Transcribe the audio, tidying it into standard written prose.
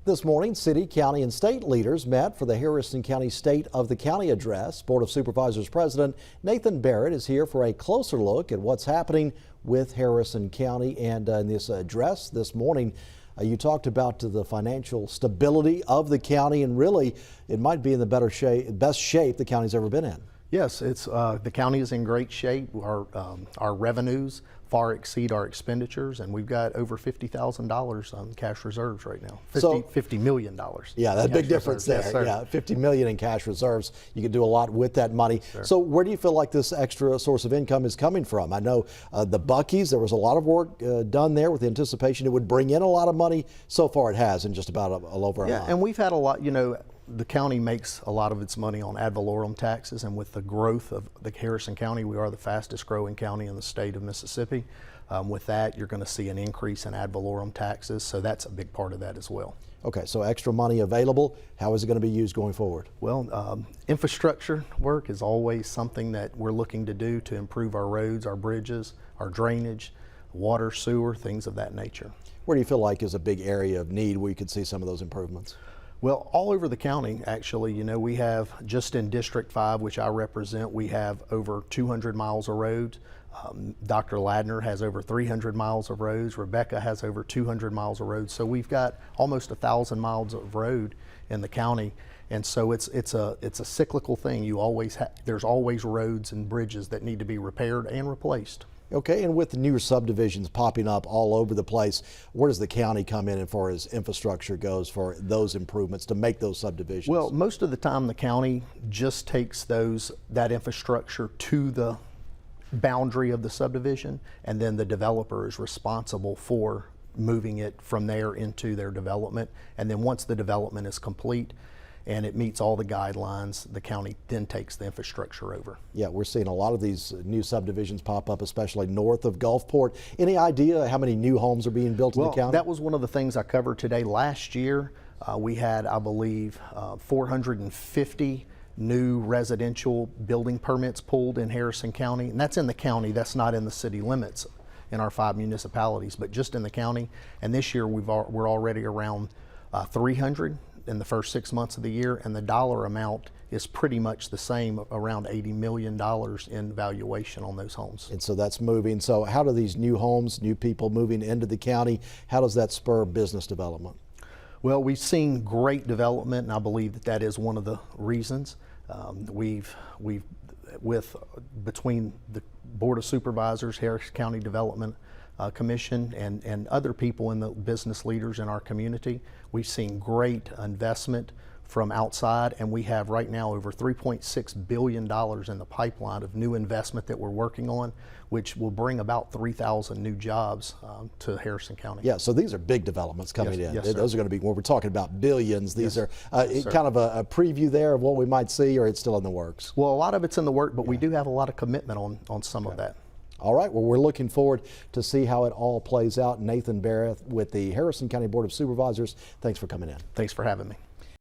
This morning, city, county, and state leaders met for the Harrison County State of the County Address. Board of Supervisors President Nathan Barrett is here for a closer look at what's happening with Harrison County. And in this address this morning, you talked about the financial stability of the county, and really it might be in the best shape the county's ever been in. Yes, it's the county is in great shape. Our revenues far exceed our expenditures, and we've got over $50,000 on cash reserves right now. $50 million. Yeah, that's a big difference there. Yes, yeah, $50 million in cash reserves. You can do a lot with that money. Sure. So where do you feel like this extra source of income is coming from? I know the Buc-ee's, there was a lot of work done there with the anticipation it would bring in a lot of money. So far it has in just about a little over a month. And we've had a lot, the county makes a lot of its money on ad valorem taxes, and with the growth of the Harrison County, we are the fastest growing county in the state of Mississippi. With that, you're going to see an increase in ad valorem taxes, so that's a big part of that as well. Okay, so extra money available. How is it going to be used going forward? Well, infrastructure work is always something that we're looking to do to improve our roads, our bridges, our drainage, water, sewer, things of that nature. Where do you feel like is a big area of need where you could see some of those improvements? Well, all over the county, actually, we have just in District 5, which I represent, we have over 200 miles of roads. Dr. Ladner has over 300 miles of roads. Rebecca has over 200 miles of roads. So we've got almost 1,000 miles of road in the county. And so it's a cyclical thing. There's always roads and bridges that need to be repaired and replaced. Okay, and with the newer subdivisions popping up all over the place, where does the county come in as far as infrastructure goes for those improvements to make those subdivisions? Well, most of the time the county just takes that infrastructure to the boundary of the subdivision, and then the developer is responsible for moving it from there into their development. And then once the development is complete and it meets all the guidelines, the county then takes the infrastructure over. Yeah, we're seeing a lot of these new subdivisions pop up, especially north of Gulfport. Any idea how many new homes are being built in the county? That was one of the things I covered today. Last year, we had, I believe, 450 new residential building permits pulled in Harrison County, and that's in the county. That's not in the city limits in our 5 municipalities, but just in the county. And this year, we're already around 300 in the first 6 months of the year, and the dollar amount is pretty much the same, around $80 million in valuation on those homes. And so that's moving. So how do these new homes, new people moving into the county, how does that spur business development? Well, we've seen great development, and I believe that is one of the reasons. Between the Board of Supervisors, Harrison County Development Commission, and other people in the business leaders in our community, we've seen great investment from outside, and we have right now over $3.6 billion in the pipeline of new investment that we're working on, which will bring about 3,000 new jobs to Harrison County. Yeah, so these are big developments coming in. Yes, those are going to be, when we're talking about billions, these yes. are kind of a preview there of what we might see, or it's still in the works? Well, a lot of it's in the work, but we do have a lot of commitment on some of that. All right, well, we're looking forward to see how it all plays out. Nathan Barrett with the Harrison County Board of Supervisors, thanks for coming in. Thanks for having me.